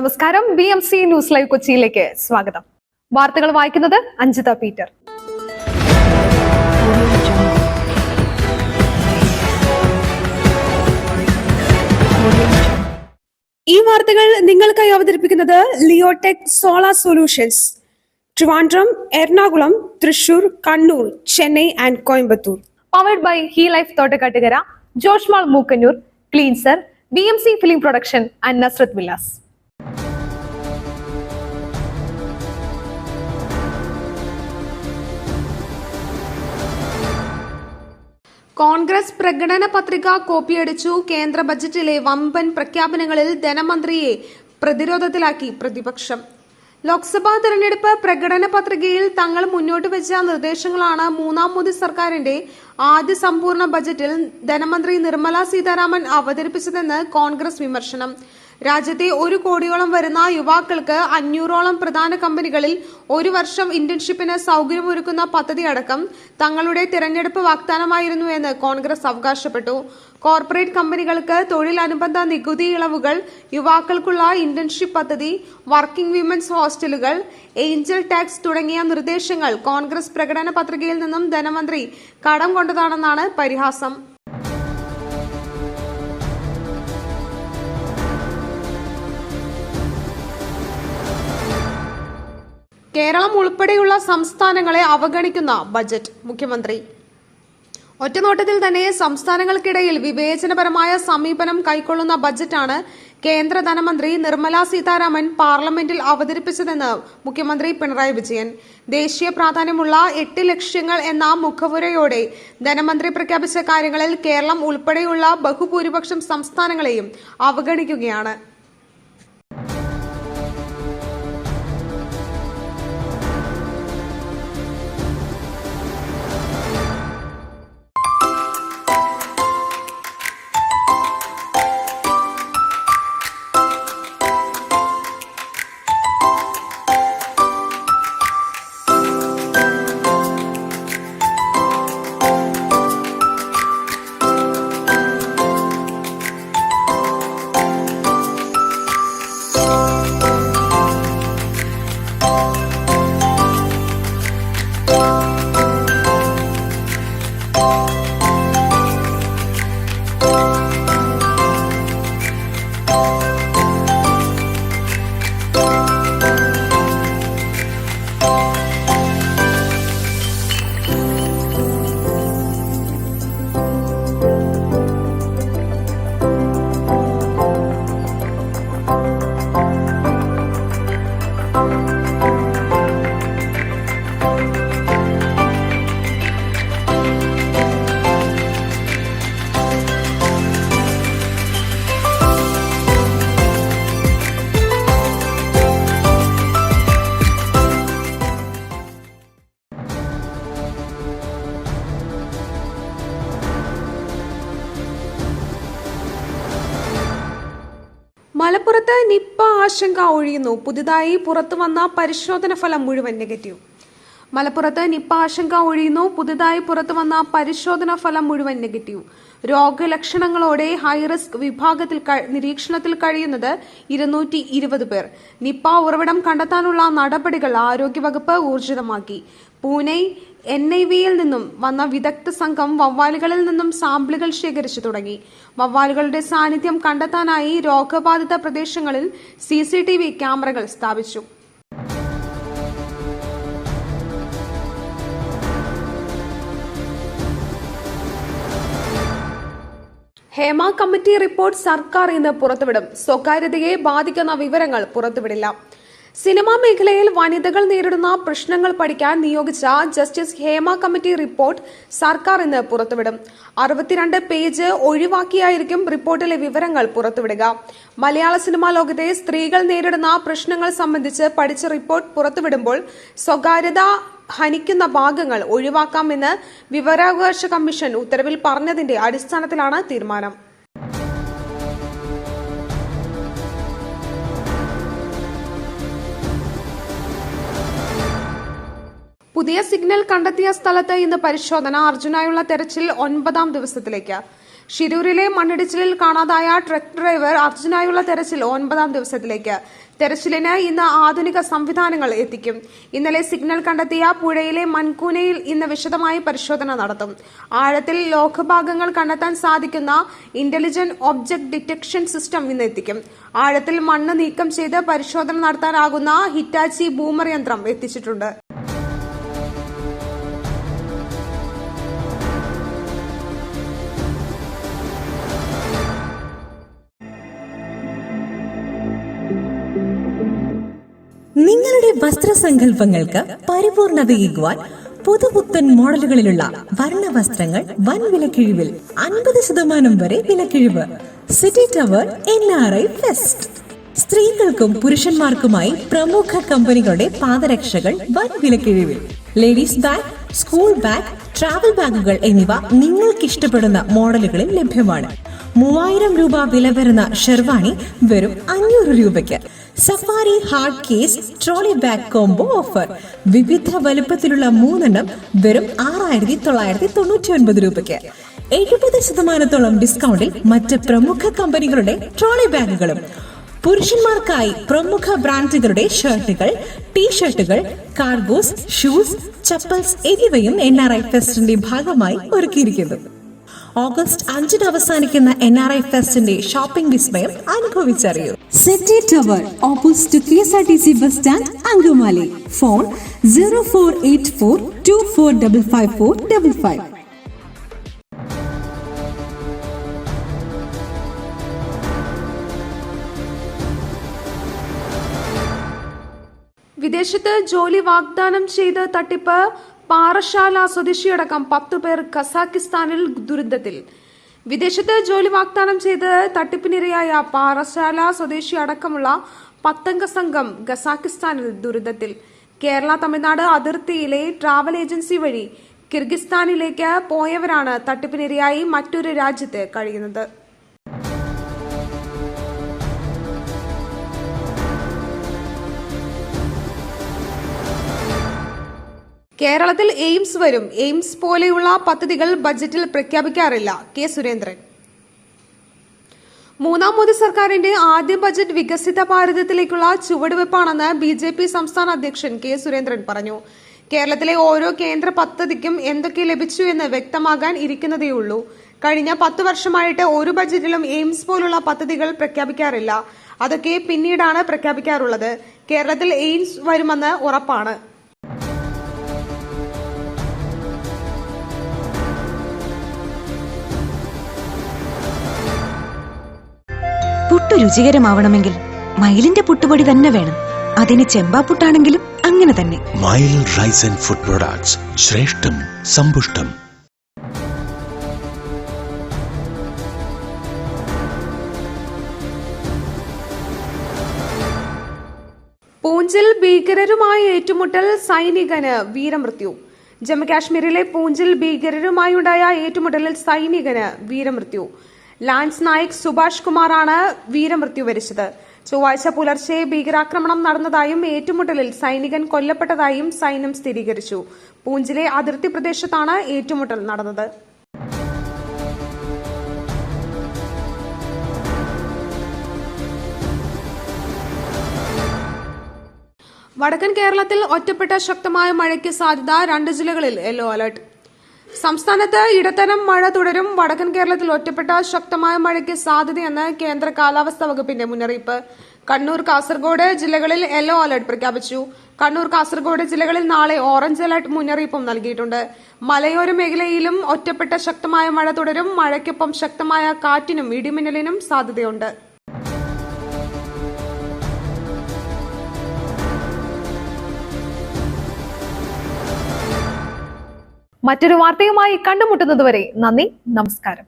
നമസ്കാരം. BMC news live കൊച്ചിയിലേക്ക് സ്വാഗതം. വാർത്തകൾ വായിക്കുന്നത് അഞ്ജിത പീറ്റർ. ഈ വാർത്തകൾ നിങ്ങൾക്കായി അവതരിപ്പിക്കുന്നത് Leotech solar solutions, Trivandrum, Ernakulam, Thrissur, Kannur, Chennai and Coimbatore. Powered by Hee Life Thottakkattukara, Joshmall Mookkannoor, cleanser, BMC film production and Nazrath villas. Congress പ്രകടന പത്രിക കോപ്പിയടിച്ചു. കേന്ദ്ര ബജറ്റിലെ വമ്പൻ പ്രഖ്യാപനങ്ങളിൽ ധനമന്ത്രിയെ പ്രതിരോധത്തിലാക്കി പ്രതിപക്ഷം. ലോക്സഭാ തെരഞ്ഞെടുപ്പ് പ്രകടന പത്രികയിൽ തങ്ങൾ മുന്നോട്ട് വെച്ച നിർദ്ദേശങ്ങളാണ് മൂന്നാം മോദി സർക്കാരിന്റെ ആദ്യ സമ്പൂർണ്ണ ബജറ്റിൽ ധനമന്ത്രി നിർമ്മല സീതാരാമൻ അവതരിപ്പിച്ചതെന്ന് കോൺഗ്രസ് വിമർശനം. രാജ്യത്തെ 1 കോടിയോളം വരുന്ന യുവാക്കൾക്ക് 500ഓളം പ്രധാന കമ്പനികളിൽ 1 വർഷം ഇന്റേൺഷിപ്പിന് സൗകര്യമൊരുക്കുന്ന പദ്ധതി അടക്കം തങ്ങളുടെ തിരഞ്ഞെടുപ്പ് വാഗ്ദാനമായിരുന്നു എന്ന് കോൺഗ്രസ് അവകാശപ്പെട്ടു. കോർപ്പറേറ്റ് കമ്പനികൾക്ക് തൊഴിൽ അനുബന്ധ നികുതി ഇളവുകൾ, യുവാക്കൾക്കുള്ള ഇന്റേൺഷിപ്പ് പദ്ധതി, വർക്കിംഗ് വിമൻസ് ഹോസ്റ്റലുകൾ, ഏഞ്ചൽ ടാക്സ് തുടങ്ങിയ നിർദ്ദേശങ്ങൾ കോൺഗ്രസ് പ്രകടന പത്രികയിൽ നിന്നും ധനമന്ത്രി കടം കൊണ്ടതാണെന്നാണ് പരിഹാസം. കേരളം ഉൾപ്പെടെയുള്ള സംസ്ഥാനങ്ങളെ അവഗണിക്കുന്ന ബജറ്റ്. മുഖ്യമന്ത്രി ഒറ്റനോട്ടത്തിൽ തന്നെ സംസ്ഥാനങ്ങൾക്കിടയിൽ വിവേചനപരമായ സമീപനം കൈക്കൊള്ളുന്ന ബജറ്റാണ് കേന്ദ്ര ധനമന്ത്രി നിർമ്മല സീതാരാമൻ പാർലമെന്റിൽ അവതരിപ്പിച്ചതെന്ന് മുഖ്യമന്ത്രി പിണറായി വിജയൻ. ദേശീയ പ്രാധാന്യമുള്ള 8 ലക്ഷ്യങ്ങൾ എന്ന മുഖവുരയോടെ ധനമന്ത്രി പ്രഖ്യാപിച്ച കാര്യങ്ങളിൽ കേരളം ഉൾപ്പെടെയുള്ള ബഹുഭൂരിപക്ഷം സംസ്ഥാനങ്ങളെയും അവഗണിക്കുകയാണ്. മലപ്പുറത്ത് നിപ്പ ആശങ്ക ഒഴിയുന്നു. പുതുതായി പുറത്തുവന്ന പരിശോധന ഫലം മുഴുവൻ നെഗറ്റീവ്. മലപ്പുറത്ത് നിപ്പ ആശങ്ക ഒഴിയുന്നു. പുതുതായി പുറത്തുവന്ന പരിശോധന ഫലം മുഴുവൻ നെഗറ്റീവ്. രോഗലക്ഷണങ്ങളോടെ ഹൈറിസ്ക് വിഭാഗത്തിൽ നിരീക്ഷണത്തിൽ കഴിയുന്നത് 220 പേർ. നിപ്പ ഉറവിടം കണ്ടെത്താനുള്ള നടപടികൾ ആരോഗ്യവകുപ്പ് ഊർജിതമാക്കി. പൂനെ NIVയിൽ നിന്നും വന്ന വിദഗ്ധ സംഘം വവ്വാലുകളിൽ നിന്നും സാമ്പിളുകൾ ശേഖരിച്ചു തുടങ്ങി. വവ്വാലുകളുടെ സാന്നിധ്യം കണ്ടെത്താനായി രോഗബാധിത പ്രദേശങ്ങളിൽ CCTV ക്യാമറകൾ സ്ഥാപിച്ചു. ഹേമ കമ്മിറ്റി റിപ്പോർട്ട് സർക്കാർ ഇന്ന് പുറത്തുവിടും. സ്വകാര്യതയെ ബാധിക്കുന്ന വിവരങ്ങൾ പുറത്തുവിടില്ല. സിനിമാ മേഖലയിൽ വനിതകൾ നേരിടുന്ന പ്രശ്നങ്ങൾ പഠിക്കാൻ നിയോഗിച്ച ജസ്റ്റിസ് ഹേമ കമ്മിറ്റി റിപ്പോർട്ട് സർക്കാർ ഇന്ന് പുറത്തുവിടും. 62 പേജ് ഒഴിവാക്കിയായിരിക്കും റിപ്പോർട്ടിലെ വിവരങ്ങൾ പുറത്തുവിടുക. മലയാള സിനിമാ ലോകത്തെ സ്ത്രീകൾ നേരിടുന്ന പ്രശ്നങ്ങൾ സംബന്ധിച്ച് പഠിച്ച റിപ്പോർട്ട് പുറത്തുവിടുമ്പോൾ സ്വകാര്യത ഹനിക്കുന്ന ഭാഗങ്ങൾ ഒഴിവാക്കാമെന്ന് വിവരാവകാശ കമ്മീഷൻ ഉത്തരവിൽ പറഞ്ഞതിന്റെ അടിസ്ഥാനത്തിലാണ് തീരുമാനം. പുതിയ സിഗ്നൽ കണ്ടെത്തിയ സ്ഥലത്ത് ഇന്ന് പരിശോധന. അർജുനായുള്ള തെരച്ചിൽ 9ാം ദിവസത്തിലേക്ക്. ഷിരൂരിലെ മണ്ണിടിച്ചിലിൽ കാണാതായ ട്രക്ക് ഡ്രൈവർ അർജുനായുള്ള തെരച്ചിൽ 9ാം ദിവസത്തിലേക്ക്. തെരച്ചിലിന് ഇന്ന് ആധുനിക സംവിധാനങ്ങൾ എത്തിക്കും. ഇന്നലെ സിഗ്നൽ കണ്ടെത്തിയ പുഴയിലെ മൻകൂനയിൽ ഇന്ന് വിശദമായി പരിശോധന നടത്തും. ആഴത്തിൽ ലോഹഭാഗങ്ങൾ കണ്ടെത്താൻ സാധിക്കുന്ന ഇന്റലിജന്റ് ഒബ്ജക്ട് ഡിറ്റക്ഷൻ സിസ്റ്റം ഇന്ന് എത്തിക്കും. ആഴത്തിൽ മണ്ണ് നീക്കം ചെയ്ത് പരിശോധന നടത്താനാകുന്ന ഹിറ്റാച്ചി ബൂമർ യന്ത്രം എത്തിച്ചിട്ടുണ്ട്. നിങ്ങളുടെ വസ്ത്രസങ്കല്പങ്ങൾക്ക് പരിപൂർണതയേകുവാൻ പുതുപുത്തൻ മോഡലുകളിലുള്ള വർണ്ണ വസ്ത്രങ്ങൾ വൻ വിലക്കിഴിവിൽ 50% വരെ വിലക്കിഴിവ്. City tower NRI fest. സ്ത്രീകൾക്കും പുരുഷന്മാർക്കുമായി പ്രമുഖ കമ്പനികളുടെ പാദരക്ഷകൾ വൻ വിലക്കിഴിവിൽ. Ladies bag, school bag, travel ബാഗുകൾ എന്നിവ നിങ്ങൾക്ക് ഇഷ്ടപ്പെടുന്ന മോഡലുകളിൽ ലഭ്യമാണ്. 3000 രൂപ വില വരുന്ന ഷെർവാണി വെറും 500 രൂപയ്ക്ക്. Safari hard case trolley bag combo offer. വിവിധ വലുപ്പത്തിലുള്ള 3 വെറും 6999 രൂപയ്ക്ക്. 70% ഡിസ്കൗണ്ടിൽ മറ്റ് പ്രമുഖ കമ്പനികളുടെ ട്രോളി ബാഗുകളും. പുരുഷന്മാർക്കായി പ്രമുഖ ബ്രാൻഡുകളുടെ ഷർട്ടുകൾ, ടീഷർട്ടുകൾ, കാർഗോസ്, ഷൂസ്, ചപ്പൽസ് എന്നിവയും NRI ഫെസ്റ്റിന്റെ ഭാഗമായി ഒരുക്കിയിരിക്കുന്നു. ഓഗസ്റ്റ് 5 അവസാനിക്കുന്ന NRI ഫെസ്റ്റിന്റെ ഷോപ്പിംഗ് വിസ്മയം അനുഭവിച്ചറിയൂ. City tower opposite KSRTC bus stand, Angamaly. Phone 0484245555. വിദേശത്ത് ജോലി വാഗ്ദാനം ചെയ്ത് തട്ടിപ്പ്. പാറശാല സ്വദേശിയടക്കം 10 പേർ കസാക്കിസ്ഥാനിൽ ദുരന്തത്തിൽ. വിദേശത്ത് ജോലി വാഗ്ദാനം ചെയ്ത് തട്ടിപ്പിനിരയായ പാറശാല സ്വദേശി അടക്കമുള്ള 10 അംഗ സംഘം കസാക്കിസ്ഥാനിൽ ദുരന്തത്തിൽ. കേരള തമിഴ്നാട് അതിർത്തിയിലെ ട്രാവൽ ഏജൻസി വഴി കിർഗിസ്ഥാനിലേക്ക് പോയവരാണ് തട്ടിപ്പിനിരയായി മറ്റൊരു രാജ്യത്ത് കഴിയുന്നത്. കേരളത്തിൽ എയിംസ് വരും. എയിംസ് പോലെയുള്ള പദ്ധതികൾ ബജറ്റിൽ പ്രഖ്യാപിക്കാറില്ല. കെ സുരേന്ദ്രൻ. 3ാം മോദി സർക്കാരിന്റെ ആദ്യ ബജറ്റ് വികസിത ഭാരതത്തിലേക്കുള്ള ചുവടുവെപ്പാണെന്ന് BJP സംസ്ഥാന അധ്യക്ഷൻ കെ സുരേന്ദ്രൻ പറഞ്ഞു. കേരളത്തിലെ ഓരോ കേന്ദ്ര പദ്ധതിക്കും എന്തൊക്കെ ലഭിച്ചു എന്ന് വ്യക്തമാകാൻ ഇരിക്കുന്നതേയുള്ളൂ. കഴിഞ്ഞ 10 വർഷമായിട്ട് ഒരു ബജറ്റിലും എയിംസ് പോലുള്ള പദ്ധതികൾ പ്രഖ്യാപിക്കാറില്ല. അതൊക്കെ പിന്നീടാണ് പ്രഖ്യാപിക്കാറുള്ളത്. കേരളത്തിൽ എയിംസ് വരുമെന്ന് ഉറപ്പാണ്. പുട്ട് രുചികരമാവണമെങ്കിൽ മയിലിന്റെ പുട്ടുപൊടി തന്നെ വേണം. അതിന് ചെമ്പാപ്പുട്ടാണെങ്കിലും അങ്ങനെ തന്നെ. മയിൽ റൈസ് ആൻഡ് ഫുഡ് പ്രൊഡക്ട്സ്, ശ്രേഷ്ഠം സമ്പുഷ്ടം. പൂഞ്ചിൽ ഭീകരരുമായി ഏറ്റുമുട്ടൽ, സൈനികന് വീരമൃത്യു. ജമ്മുകാശ്മീരിലെ പൂഞ്ചിൽ ഭീകരരുമായുണ്ടായ ഏറ്റുമുട്ടലിൽ സൈനികന് വീരമൃത്യു. ലാൻസ് നായിക് സുഭാഷ് കുമാറാണ് വീരമൃത്യു വരിച്ചത്. ചൊവ്വാഴ്ച പുലർച്ചെ ഭീകരാക്രമണം നടന്നതായും ഏറ്റുമുട്ടലിൽ സൈനികൻ കൊല്ലപ്പെട്ടതായും സൈന്യം സ്ഥിരീകരിച്ചു. പൂഞ്ചിലെ അതിർത്തി പ്രദേശത്താണ് ഏറ്റുമുട്ടൽ നടന്നത്. വടക്കൻ കേരളത്തിൽ ഒറ്റപ്പെട്ട ശക്തമായ മഴയ്ക്ക് സാധ്യത. 2 ജില്ലകളിൽ യെല്ലോ അലർട്ട്. സംസ്ഥാനത്ത് ഇടത്തരം മഴ തുടരും. വടക്കൻ കേരളത്തിൽ ഒറ്റപ്പെട്ട ശക്തമായ മഴയ്ക്ക് സാധ്യതയെന്ന് കേന്ദ്ര കാലാവസ്ഥാ വകുപ്പിന്റെ മുന്നറിയിപ്പ്. കണ്ണൂർ, കാസർഗോഡ് ജില്ലകളിൽ യെല്ലോ അലർട്ട് പ്രഖ്യാപിച്ചു. കണ്ണൂർ, കാസർഗോഡ് ജില്ലകളിൽ നാളെ ഓറഞ്ച് അലർട്ട് മുന്നറിയിപ്പും നൽകിയിട്ടുണ്ട്. മലയോര മേഖലയിലും ഒറ്റപ്പെട്ട ശക്തമായ മഴ തുടരും. മഴയ്ക്കൊപ്പം ശക്തമായ കാറ്റിനും ഇടിമിന്നലിനും സാധ്യതയുണ്ട്. മറ്റൊരു വാർത്തയുമായി കണ്ടുമുട്ടുന്നതുവരെ നന്ദി, നമസ്കാരം.